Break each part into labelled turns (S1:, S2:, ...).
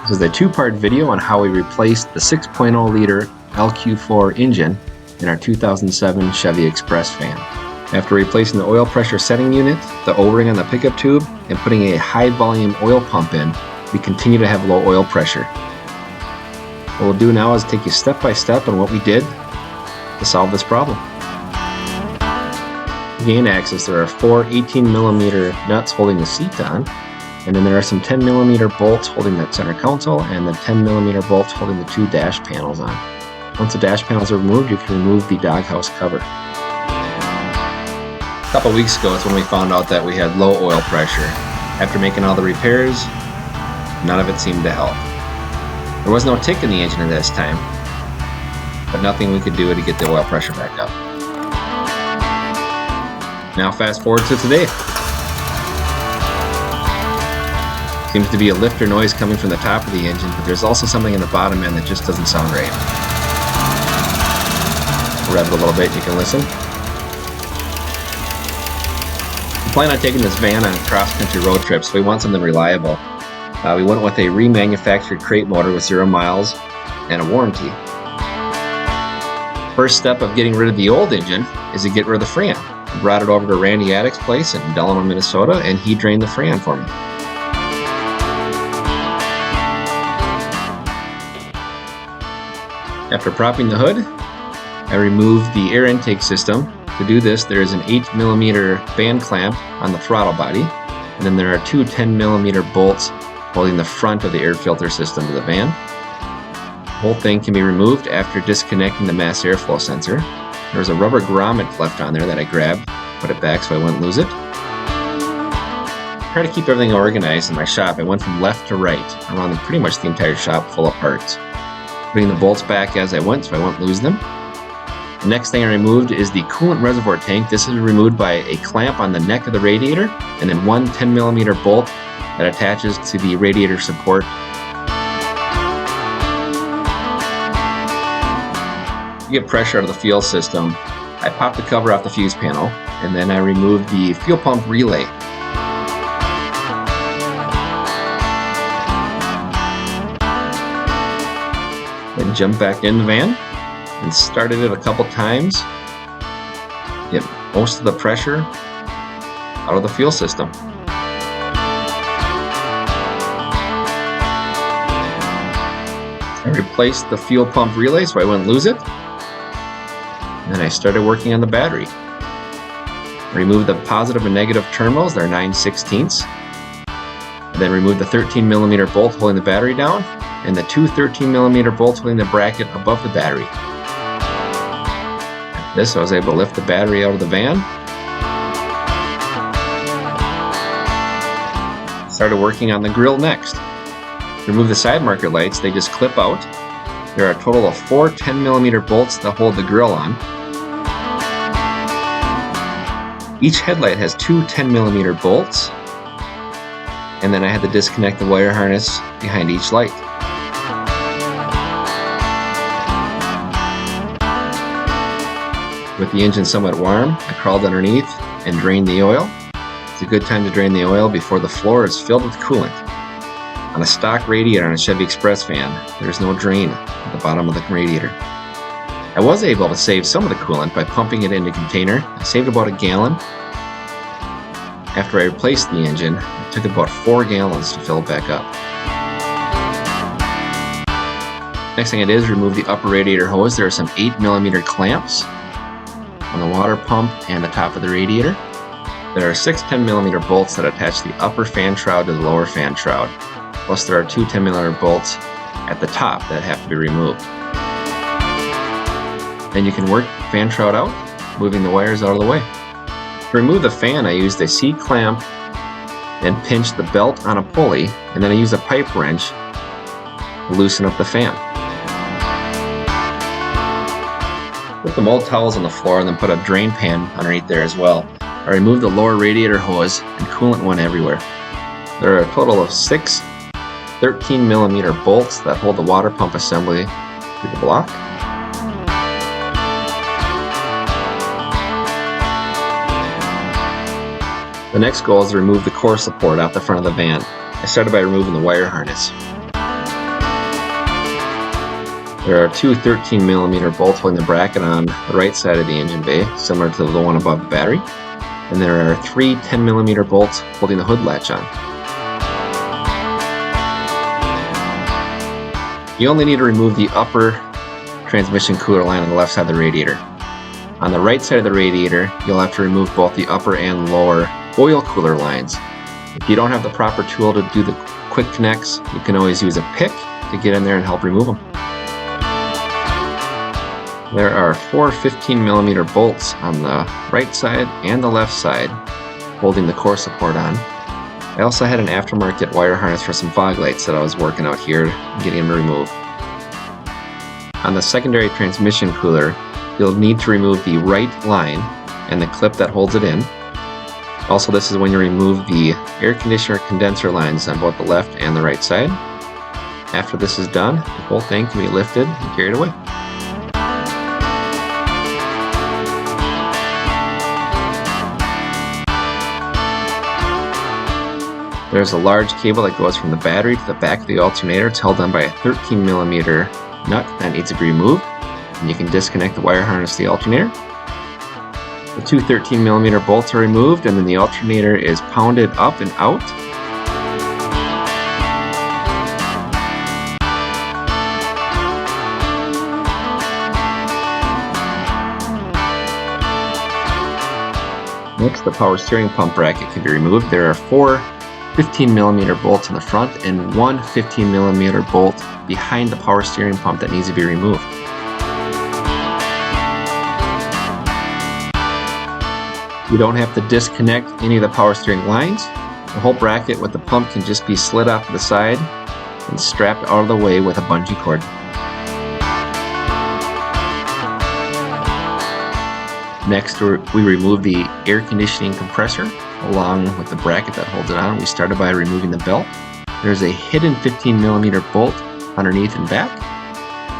S1: This is a two-part video on how we replaced the 6.0 liter LQ4 engine in our 2007 Chevy Express van. After replacing the oil pressure setting unit, the O-ring on the pickup tube, and putting a high volume oil pump in, we continue to have low oil pressure. What we'll do now is take you step by step on what we did to solve this problem. The gain axis, there are four 18mm nuts holding the seat on, and then there are some 10mm bolts holding that center console and the 10mm bolts holding the two dash panels on. Once the dash panels are removed, you can remove the doghouse cover. A couple weeks ago is when we found out that we had low oil pressure. After making all the repairs, none of it seemed to help. There was no tick in the engine at this time, but nothing we could do to get the oil pressure back up. Now fast forward to today. Seems to be a lifter noise coming from the top of the engine, but there's also something in the bottom end that just doesn't sound right. Rev it a little bit, you can listen. We plan on taking this van on cross-country road trips, so we want something reliable. We went with a remanufactured crate motor with 0 miles and a warranty. First step of getting rid of the old engine is to get rid of the Fran. I brought it over to Randy Attick's place in Delano, Minnesota, and he drained the Fran for me. After propping the hood, I removed the air intake system. To do this, there is an 8mm band clamp on the throttle body, and then there are two 10mm bolts holding the front of the air filter system to the van. The whole thing can be removed after disconnecting the mass airflow sensor. There was a rubber grommet left on there that I grabbed, put it back so I wouldn't lose it. I try to keep everything organized in my shop. I went from left to right around pretty much the entire shop full of parts. Putting the bolts back as I went so I won't lose them. The next thing I removed is the coolant reservoir tank. This is removed by a clamp on the neck of the radiator and then one 10mm bolt that attaches to the radiator support. To get pressure out of the fuel system, I popped the cover off the fuse panel and then I removed the fuel pump relay. Then jumped back in the van and started it a couple times. Get most of the pressure out of the fuel system. I replaced the fuel pump relay so I wouldn't lose it. And then I started working on the battery. I removed the positive and negative terminals, they're 9/16. And then removed the 13mm bolt holding the battery down and the two 13mm bolts holding the bracket above the battery. After this, I was able to lift the battery out of the van. Started working on the grill next. To remove the side marker lights, they just clip out. There are a total of four 10mm bolts that hold the grill on. Each headlight has two 10mm bolts, and then I had to disconnect the wire harness behind each light. With the engine somewhat warm, I crawled underneath and drained the oil. It's a good time to drain the oil before the floor is filled with coolant. On a stock radiator on a Chevy Express van, there's no drain at the bottom of the radiator. I was able to save some of the coolant by pumping it into a container. I saved about 1 gallon. After I replaced the engine, it took about 4 gallons to fill it back up. Next thing I did is remove the upper radiator hose. There are some 8mm clamps on the water pump and the top of the radiator. There are 6 10mm bolts that attach the upper fan shroud to the lower fan shroud. Plus there are two 10mm bolts at the top that have to be removed. Then you can work the fan shroud out, moving the wires out of the way. To remove the fan, I used a C-clamp and pinched the belt on a pulley, and then I used a pipe wrench to loosen up the fan. Put the mold towels on the floor and then put a drain pan underneath there as well. I removed the lower radiator hose and coolant went everywhere. There are a total of 6 13mm bolts that hold the water pump assembly to the block. The next goal is to remove the core support off the front of the van. I started by removing the wire harness. There are two 13mm bolts holding the bracket on the right side of the engine bay, similar to the one above the battery. And there are three 10mm bolts holding the hood latch on. You only need to remove the upper transmission cooler line on the left side of the radiator. On the right side of the radiator, you'll have to remove both the upper and lower oil cooler lines. If you don't have the proper tool to do the quick connects, you can always use a pick to get in there and help remove them. There are four 15mm bolts on the right side and the left side holding the core support on. I also had an aftermarket wire harness for some fog lights that I was working out here and getting them removed. On the secondary transmission cooler, you'll need to remove the right line and the clip that holds it in. Also, this is when you remove the air conditioner condenser lines on both the left and the right side. After this is done, the whole thing can be lifted and carried away. There's a large cable that goes from the battery to the back of the alternator. It's held on by a 13mm nut that needs to be removed. And you can disconnect the wire harness to the alternator. The two 13mm bolts are removed, and then the alternator is pounded up and out. Next, the power steering pump bracket can be removed. There are four 15mm bolts in the front and one 15mm bolt behind the power steering pump that needs to be removed. You don't have to disconnect any of the power steering lines. The whole bracket with the pump can just be slid off to the side and strapped out of the way with a bungee cord. Next, we remove the air conditioning compressor along with the bracket that holds it on. We started by removing the belt. There's a hidden 15mm bolt underneath and back.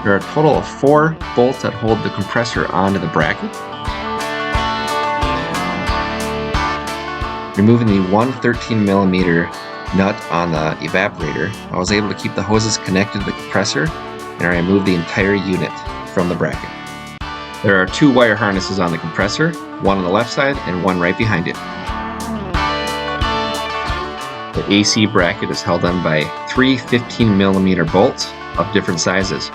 S1: There are a total of four bolts that hold the compressor onto the bracket. Removing the one 13mm nut on the evaporator, I was able to keep the hoses connected to the compressor, and I removed the entire unit from the bracket. There are two wire harnesses on the compressor, one on the left side and one right behind it. The AC bracket is held on by three 15mm bolts of different sizes.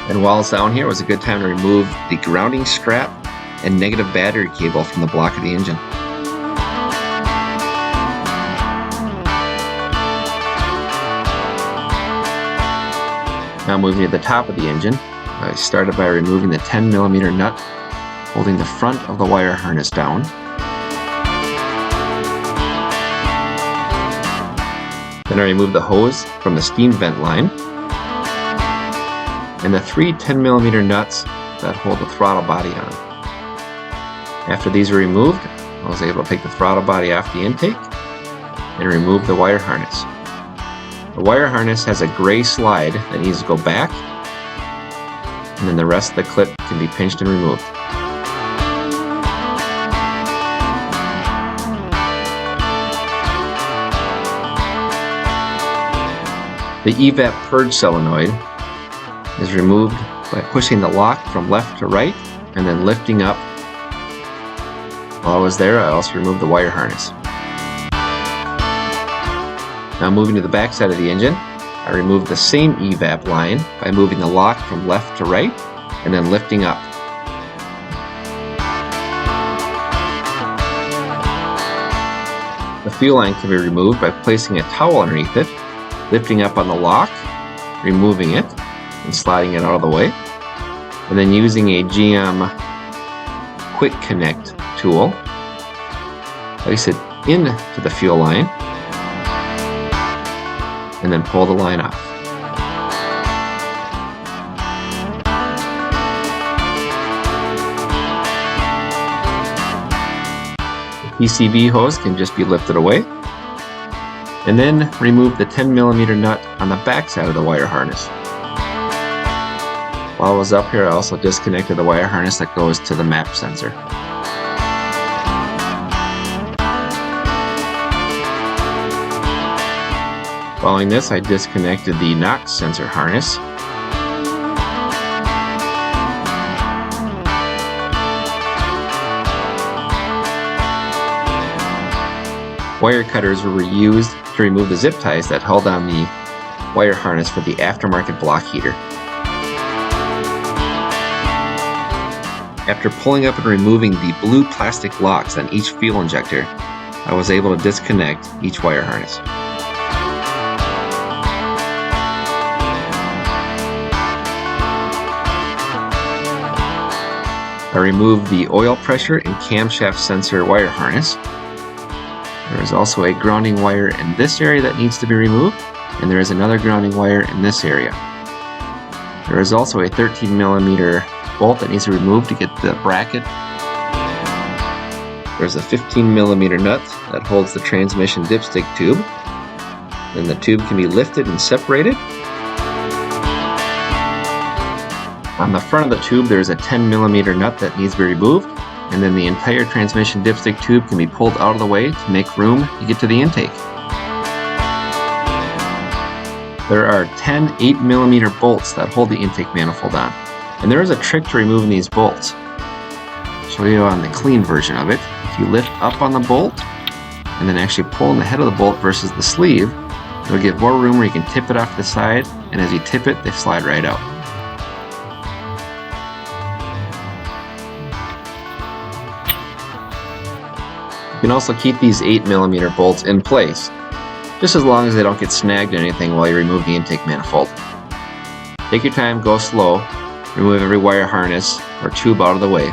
S1: And while it's down here, it was a good time to remove the grounding strap and negative battery cable from the block of the engine. Now moving to the top of the engine, I started by removing the 10mm nut holding the front of the wire harness down. Then I removed the hose from the steam vent line and the three 10mm nuts that hold the throttle body on. After these were removed, I was able to take the throttle body off the intake and remove the wire harness. The wire harness has a gray slide that needs to go back, and then the rest of the clip can be pinched and removed. The Evap Purge solenoid is removed by pushing the lock from left to right and then lifting up. While I was there, I also removed the wire harness. Now moving to the back side of the engine, I removed the same Evap line by moving the lock from left to right and then lifting up. The fuel line can be removed by placing a towel underneath it, lifting up on the lock, removing it, and sliding it out of the way, and then using a GM Quick Connect tool, place it into the fuel line, and then pull the line off. The PCV hose can just be lifted away, and then remove the 10mm nut on the back side of the wire harness. While I was up here, I also disconnected the wire harness that goes to the map sensor. Following this, I disconnected the NOx sensor harness. Wire cutters were reused to remove the zip ties that held on the wire harness for the aftermarket block heater. After pulling up and removing the blue plastic locks on each fuel injector, I was able to disconnect each wire harness. I removed the oil pressure and camshaft sensor wire harness. There is also a grounding wire in this area that needs to be removed, and there is another grounding wire in this area. There is also a 13mm bolt that needs to be removed to get the bracket. There's a 15mm nut that holds the transmission dipstick tube. Then the tube can be lifted and separated. On the front of the tube, there's a 10mm nut that needs to be removed, and then the entire transmission dipstick tube can be pulled out of the way to make room to get to the intake. There are 10 8mm bolts that hold the intake manifold on, and there is a trick to removing these bolts. I'll show you on the clean version of it. If you lift up on the bolt and then actually pull in the head of the bolt versus the sleeve, it'll give more room where you can tip it off to the side, and as you tip it, they slide right out. You can also keep these 8mm bolts in place, just as long as they don't get snagged in anything while you remove the intake manifold. Take your time, go slow, remove every wire harness or tube out of the way.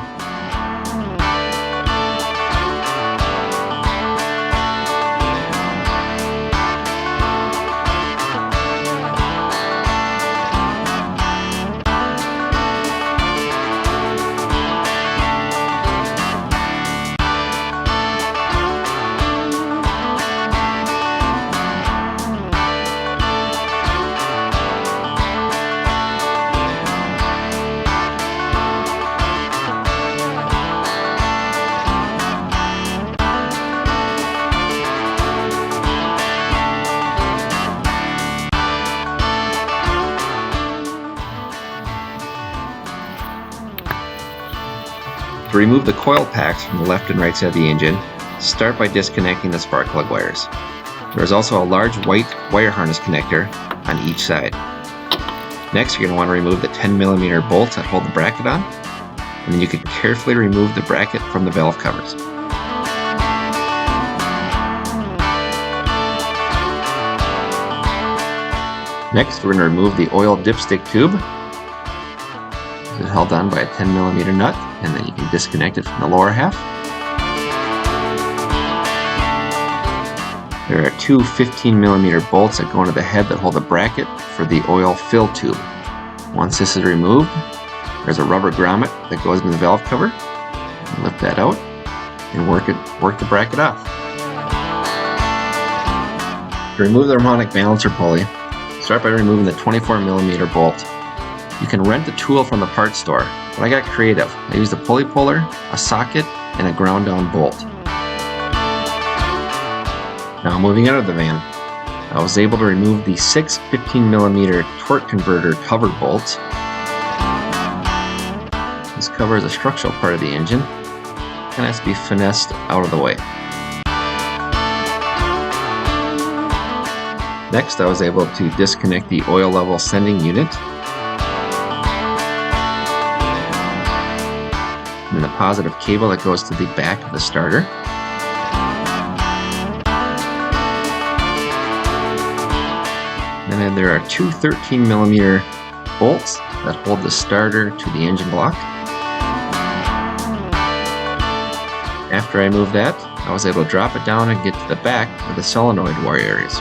S1: To remove the coil packs from the left and right side of the engine, start by disconnecting the spark plug wires. There is also a large white wire harness connector on each side. Next, you're going to want to remove the 10mm bolts that hold the bracket on, and then you can carefully remove the bracket from the valve covers. Next, we're going to remove the oil dipstick tube. This is held on by a 10mm nut, and then you can disconnect it from the lower half. There are two 15mm bolts that go into the head that hold the bracket for the oil fill tube. Once this is removed, there's a rubber grommet that goes into the valve cover. Lift that out and work the bracket off. To remove the harmonic balancer pulley, start by removing the 24mm bolt. You can rent the tool from the parts store, but I got creative. I used a pulley puller, a socket, and a ground down bolt. Now moving out of the van, I was able to remove the 6 15mm torque converter cover bolts. This cover is a structural part of the engine and has to be finessed out of the way. Next, I was able to disconnect the oil level sending unit and the positive cable that goes to the back of the starter. And then there are two 13mm bolts that hold the starter to the engine block. After I moved that, I was able to drop it down and get to the back where the solenoid wire areas.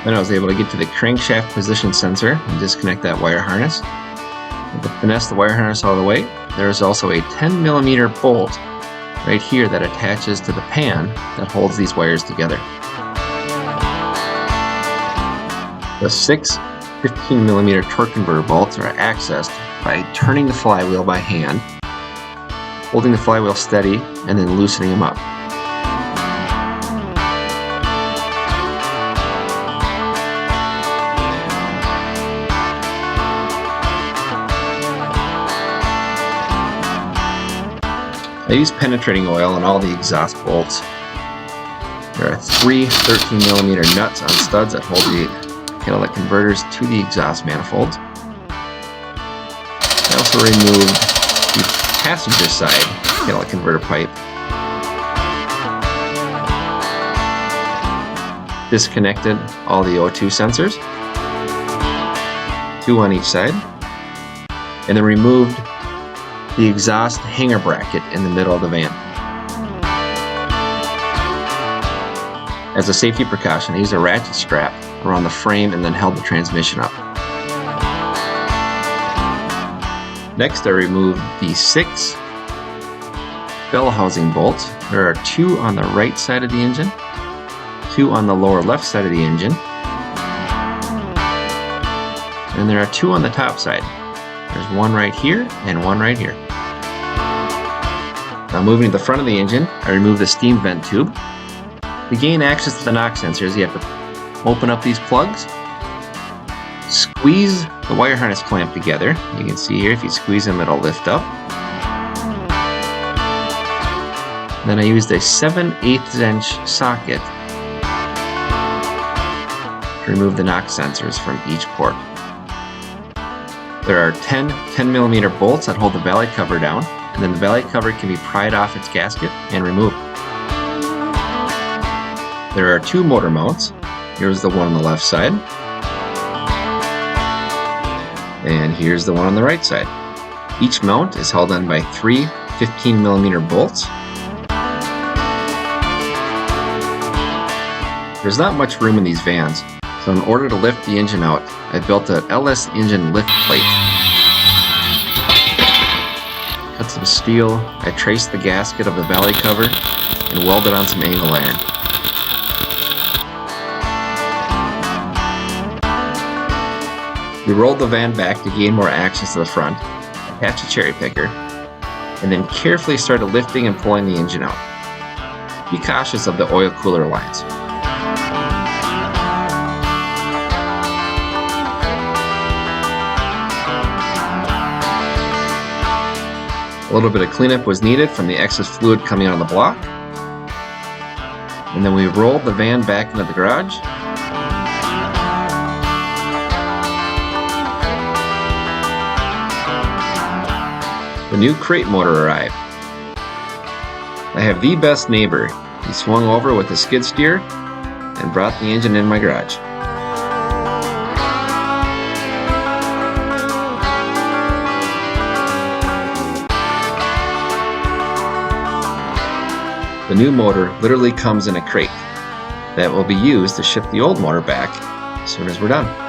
S1: Then I was able to get to the crankshaft position sensor and disconnect that wire harness. And to finesse the wire harness all the way, there is also a 10mm bolt right here that attaches to the pan that holds these wires together. The 6 15mm torque converter bolts are accessed by turning the flywheel by hand holding the flywheel steady and then loosening them up. I use penetrating oil on all the exhaust bolts. There are 3 13mm nuts on studs that hold the catalytic converters to the exhaust manifolds. I also removed the passenger side catalytic converter pipe. Disconnected all the O2 sensors, 2 on each side, and then removed the exhaust hanger bracket in the middle of the van. As a safety precaution, I used a ratchet strap around the frame and then held the transmission up. Next, I removed the 6 Bellhousing bolts. There are 2 on the right side of the engine, 2 on the lower left side of the engine, and there are 2 on the top side. There's 1 right here and 1 right here. Now moving to the front of the engine, I removed the steam vent tube. To gain access to the knock sensors, you have to open up these plugs, squeeze the wire harness clamp together. You can see here, if you squeeze them, it'll lift up. Then I used a 7/8 inch socket to remove the knock sensors from each port. There are 10 10mm bolts that hold the valley cover down, and then the valley cover can be pried off its gasket and removed. There are 2 motor mounts. Here's the one on the left side, and here's the one on the right side. Each mount is held on by 3 15mm bolts. There's not much room in these vans, so in order to lift the engine out, I built an LS engine lift plate. Cut some steel, I traced the gasket of the valley cover and welded on some angle iron. We rolled the van back to gain more access to the front, attached a cherry picker, and then carefully started lifting and pulling the engine out. Be cautious of the oil cooler lines. A little bit of cleanup was needed from the excess fluid coming out of the block. And then we rolled the van back into the garage. The new crate motor arrived. I have the best neighbor. He swung over with a skid steer and brought the engine in my garage. The new motor literally comes in a crate that will be used to ship the old motor back as soon as we're done.